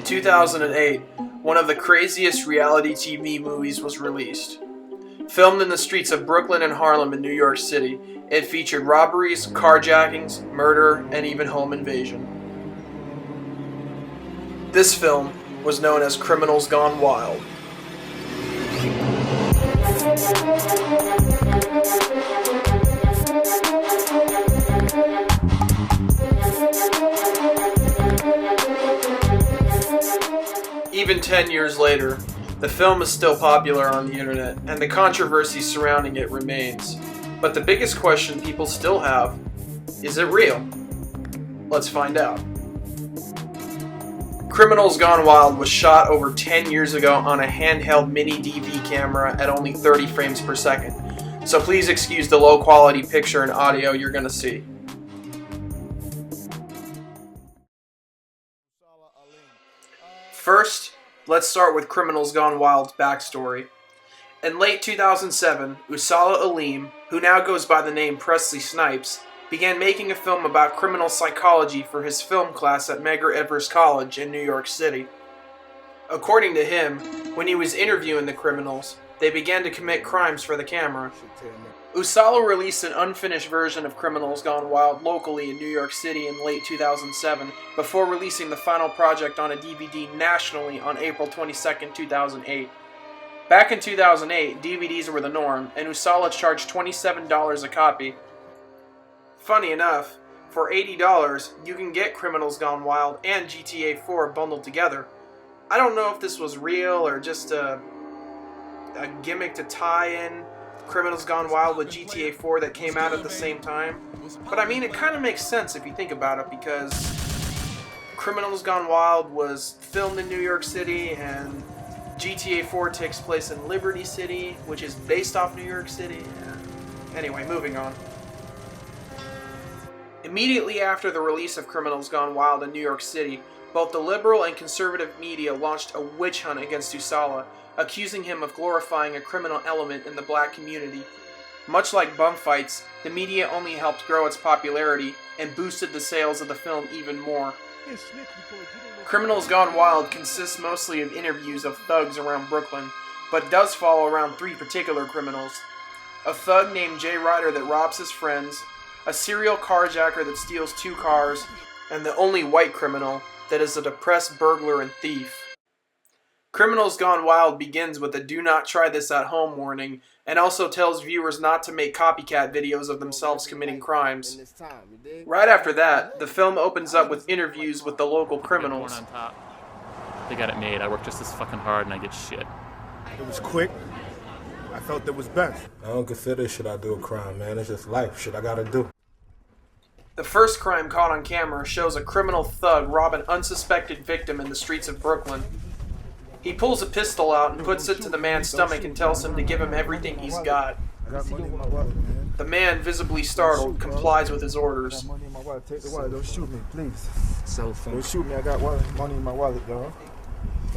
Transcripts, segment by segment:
2008, one of the craziest reality TV movies was released. Filmed in the streets of Brooklyn and Harlem in New York City, it featured robberies, carjackings, murder, and even home invasion. This film was known as Criminals Gone Wild. Even 10 years later, the film is still popular on the internet, and the controversy surrounding it remains. But the biggest question people still have, is it real? Let's find out. Criminals Gone Wild was shot over 10 years ago on a handheld mini DV camera at only 30 frames per second, so please excuse the low quality picture and audio you're going to see. First, let's start with Criminals Gone Wild's backstory. In late 2007, Usala Aleem, who now goes by the name Prestley Snipes, began making a film about criminal psychology for his film class at Medgar Evers College in New York City. According to him, when he was interviewing the criminals, they began to commit crimes for the camera. Usala released an unfinished version of Criminals Gone Wild locally in New York City in late 2007 before releasing the final project on a DVD nationally on April 22, 2008. Back in 2008, DVDs were the norm, and Usala charged $27 a copy. Funny enough, for $80, you can get Criminals Gone Wild and GTA 4 bundled together. I don't know if this was real or just a gimmick to tie in Criminals Gone Wild with GTA 4 that came out at the same time. But I mean, it kind of makes sense if you think about it, because Criminals Gone Wild was filmed in New York City and GTA 4 takes place in Liberty City, which is based off New York City. Anyway, moving on. Immediately after the release of Criminals Gone Wild in New York City, both the liberal and conservative media launched a witch hunt against Usala, accusing him of glorifying a criminal element in the black community. Much like bum fights, the media only helped grow its popularity and boosted the sales of the film even more. Criminals Gone Wild consists mostly of interviews of thugs around Brooklyn, but does follow around three particular criminals. A thug named Jay Ryder that robs his friends, a serial carjacker that steals 2 cars, and the only white criminal that is a depressed burglar and thief. Criminals Gone Wild begins with a "do not try this at home" warning, and also tells viewers not to make copycat videos of themselves committing crimes. Right after that, the film opens up with interviews with the local criminals. They got it made. I work just as fucking hard and I get shit. It was quick. I felt it was best. I don't consider shit I do a crime, man. It's just life. Shit I gotta do. The first crime caught on camera shows a criminal thug rob an unsuspected victim in the streets of Brooklyn. He pulls a pistol out and puts it to the man's stomach and tells him to give him everything he's got. The man, visibly startled, complies with his orders. Take the wallet. Don't shoot me, please. Don't shoot me. I got money in my wallet, dog.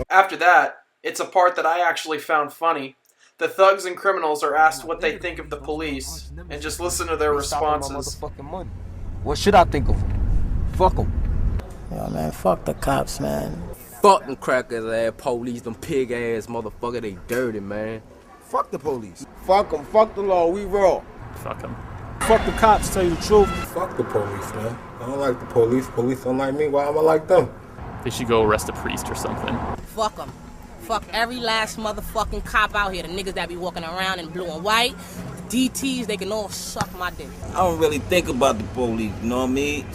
After that, it's a part that I actually found funny. The thugs and criminals are asked what they think of the police, and just listen to their responses. What should I think of them? Fuck them. Yo, man, fuck the cops, man. Fuck them crackers ass police, them pig ass motherfucker, they dirty, man. Fuck the police. Fuck them. Fuck the law. We raw. Fuck them. Fuck the cops, tell you the truth. Fuck the police, man. I don't like the police. Police don't like me. Why am I like them? They should go arrest a priest or something. Fuck them. Fuck every last motherfucking cop out here. The niggas that be walking around in blue and white. The DTs, they can all suck my dick. I don't really think about the police, you know what I mean?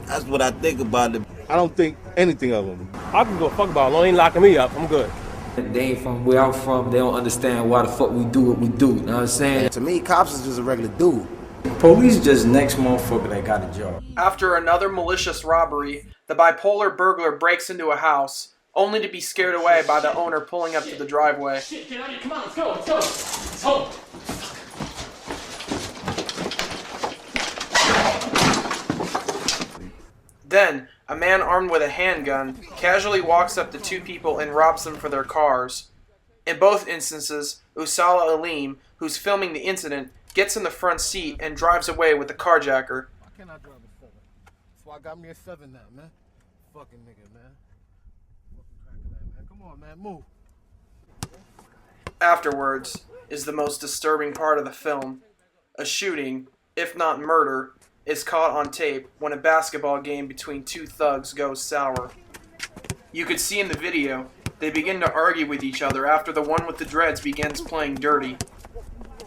That's what I think about them. I don't think anything of them. I can go fuck about it. They ain't locking me up. I'm good. They ain't from where I'm from. They don't understand why the fuck we do what we do. You know what I'm saying? To me, cops is just a regular dude. Police just next motherfucker that got a job. After another malicious robbery, the bipolar burglar breaks into a house, only to be scared away by the owner pulling up to the driveway. Shit, get out of here. Come on, let's go. It's home. Then, a man armed with a handgun casually walks up to 2 people and robs them for their cars. In both instances, Usala Aleem, who's filming the incident, gets in the front seat and drives away with the carjacker. Why can't I drive a 7? So I got me a 7 now, man. fucking nigga, man. Fucking crack man. Come on, man, move. Afterwards is the most disturbing part of the film. A shooting, if not murder, is caught on tape when a basketball game between two thugs goes sour. You could see in the video, they begin to argue with each other after the one with the dreads begins playing dirty.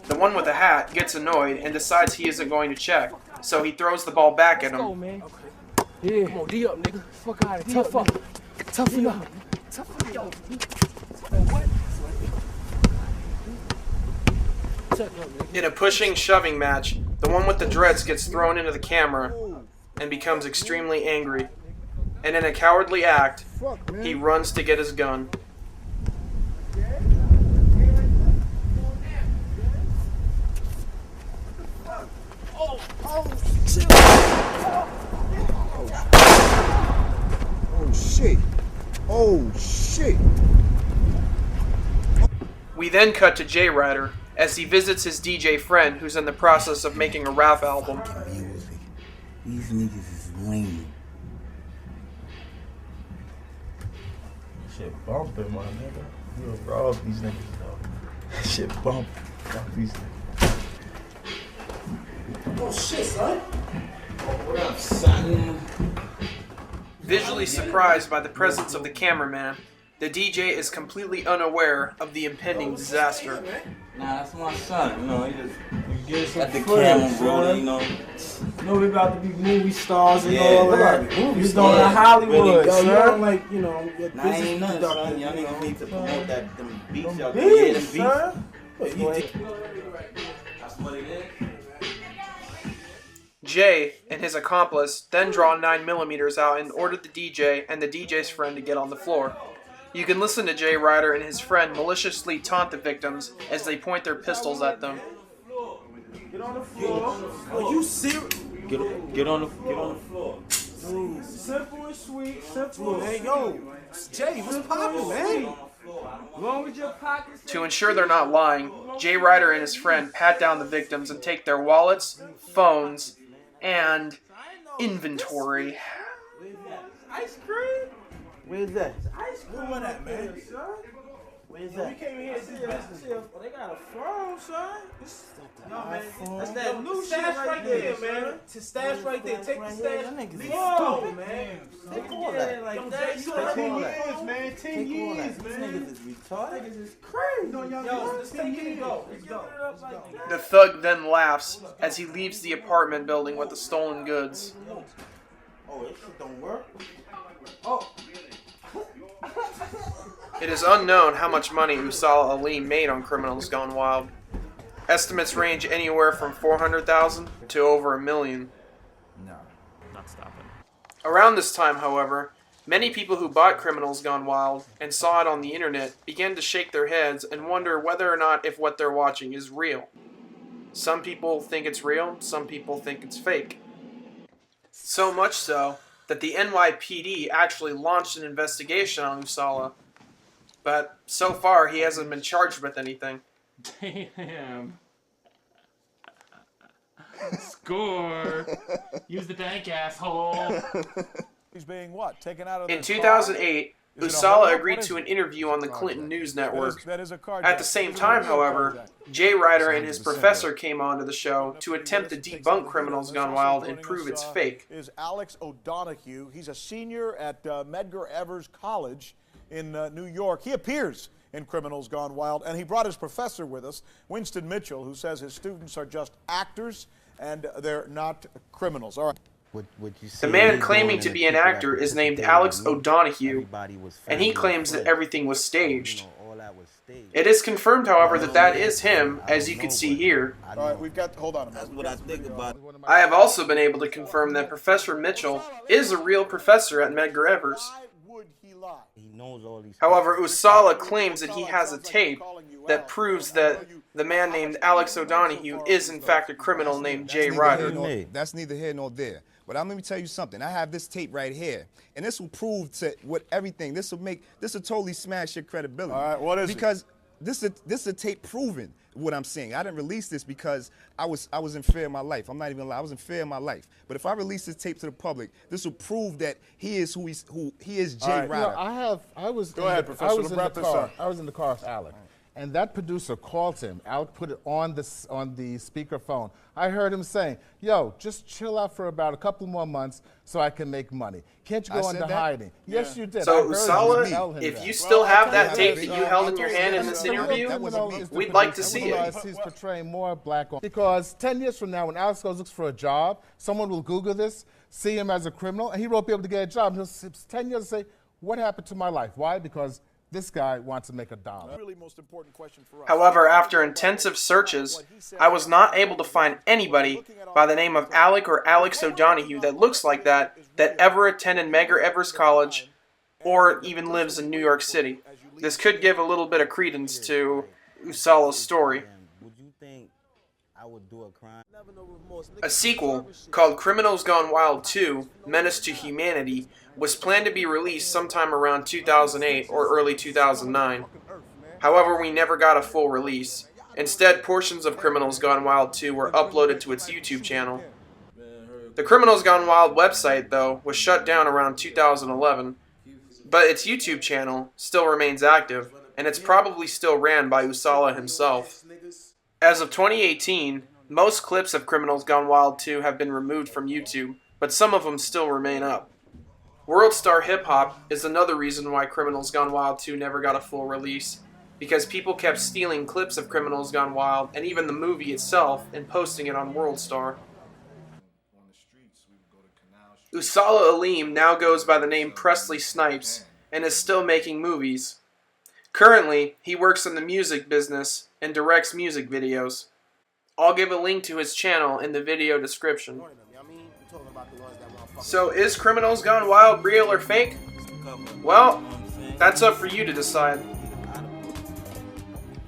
The one with the hat gets annoyed and decides he isn't going to check, so he throws the ball back at him. Go, man. Yeah. Come on, D up, nigga. Fuck out of here. Tough up. Toughen up. Toughen up. What? In a pushing-shoving match, the one with the dreads gets thrown into the camera and becomes extremely angry. And in a cowardly act, he runs to get his gun. Oh shit. Oh shit. We then cut to J Ryder as he visits his DJ friend who's in the process of making a rap album. These niggas is lame. Shit bumping, my nigga. You rob these niggas, though. Shit bumping. Fuck these niggas. Oh shit, son. What up, son? Visually surprised by the presence of the cameraman, the DJ is completely unaware of the impending disaster. Nah, that's my son. You know, he just Get some got the footage, camera, bro. son. You know. You know we about to be movie stars and Yeah, all we about that. to be movie You stars. going to Hollywood, Really, son. Yo, you don't like, you know, your Nah, ain't business nothing, productive, son. Y'all you know. niggas need to promote that them beats y'all Beats, yeah, them beats. son. That's what it is. Jay and his accomplice then draw 9mm out and order the DJ and the DJ's friend to get on the floor. You can listen to Jay Ryder and his friend maliciously taunt the victims as they point their pistols at them. Get on the floor. Are you serious? Get on the floor. Simple and sweet. Simple. Hey, yo. Jay, what's poppin', man? As long as your pockets. To ensure they're not lying, Jay Ryder and his friend pat down the victims and take their wallets, phones, and inventory. Ice cream? Where's that? Ice cream. Where that, man? Where's We that? came here to see if they got a phone, son. No, man. That's that new stash right there, man. Stash right there. Take the stash. Whoa, man. Take all that. Like that. You know 10 years, man. 10 years, man. These niggas is retarded. Niggas is crazy. Yo, let's take it and go. Let's go. The thug then laughs as he leaves the apartment building with the stolen goods. Oh, this shit don't work. Oh. It is unknown how much money Usala Ali made on Criminals Gone Wild. Estimates range anywhere from $400,000 to over $1 million. No, not stopping. Around this time, however, many people who bought Criminals Gone Wild and saw it on the internet began to shake their heads and wonder whether or not if what they're watching is real. Some people think it's real, some people think it's fake. So much so that the NYPD actually launched an investigation on Usala. But so far, he hasn't been charged with anything. Damn. Score. Use the dank, asshole. He's being what? Taken out of In the 2008, Is it a Usala hold-up? agreed What is to it? an interview on the Clinton News Network. That is a carjack. At the same time, however, Jay Ryder and his professor came onto the show to attempt to debunk Criminals Gone Wild and prove it's fake. Is Alex O'Donoghue. He's a senior at Medgar Evers College in New York. He appears in Criminals Gone Wild, and he brought his professor with us, Winston Mitchell, who says his students are just actors and they're not criminals. All right. The man claiming to be an actor is named Alex O'Donoghue, and he claims that everything was staged. It is confirmed, however, that that is him, as you can see here. All right, we've got, hold on a minute. That's what I think about. I have also been able to confirm that Professor Mitchell is a real professor at Medgar Evers. He knows all these. However, Usala claims that he has a tape that proves that the man named Alex O'Donoghue is in fact a criminal named Jay Ryder. That's neither here nor there. But let me tell you something. I have this tape right here, and this will prove to what everything. This will totally smash your credibility. All right, what is it? Because this is a tape proving what I'm saying. I didn't release this because I was in fear of my life. I'm not even gonna lie. I was in fear of my life. But if I release this tape to the public, this will prove that he is he is Jay All right. Ryder. Go ahead, Professor. Let's wrap this up. I was in the car with Alec, and that producer called him. Alec put it on the speakerphone. I heard him saying, "Yo, just chill out for about a couple more months so I can make money. Can't you go into hiding?" Yeah. Yes, you did. So Usala, if you still have that tape that you held in your hand in this interview, we'd like to see it. He's portraying more black on, because 10 years from now, when Alex goes looks for a job, someone will Google this, see him as a criminal, and he won't be able to get a job. And he'll 10 years and say, "What happened to my life?" Why? Because this guy wants to make a dollar. Really most important question for us. However, after intensive searches, I was not able to find anybody by the name of Alec or Alex O'Donoghue that looks like that ever attended Medgar Evers College or even lives in New York City. This could give a little bit of credence to Usala's story. Would you think I would do a crime? A sequel called Criminals Gone Wild 2: Menace to Humanity was planned to be released sometime around 2008 or early 2009. However, we never got a full release. Instead, portions of Criminals Gone Wild 2 were uploaded to its YouTube channel. The Criminals Gone Wild website, though, was shut down around 2011, but its YouTube channel still remains active, and it's probably still ran by Usala himself. As of 2018, most clips of Criminals Gone Wild 2 have been removed from YouTube, but some of them still remain up. World Star Hip Hop is another reason why Criminals Gone Wild 2 never got a full release, because people kept stealing clips of Criminals Gone Wild and even the movie itself and posting it on World Star. Usala Aleem now goes by the name Prestley Snipes and is still making movies. Currently, he works in the music business and directs music videos. I'll give a link to his channel in the video description. So, is Criminals Gone Wild real or fake? Well, that's up for you to decide.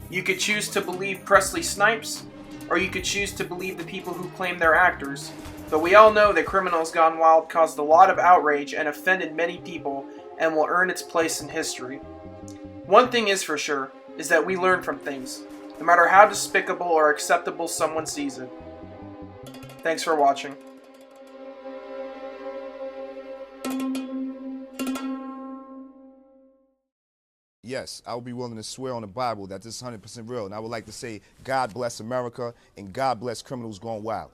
You could choose to believe Prestley Snipes, or you could choose to believe the people who claim they're actors. But we all know that Criminals Gone Wild caused a lot of outrage and offended many people and will earn its place in history. One thing is for sure, is that we learn from things, no matter how despicable or acceptable someone sees it. Thanks for watching. Yes, I would be willing to swear on the Bible that this is 100% real. And I would like to say, God bless America and God bless Criminals Gone Wild.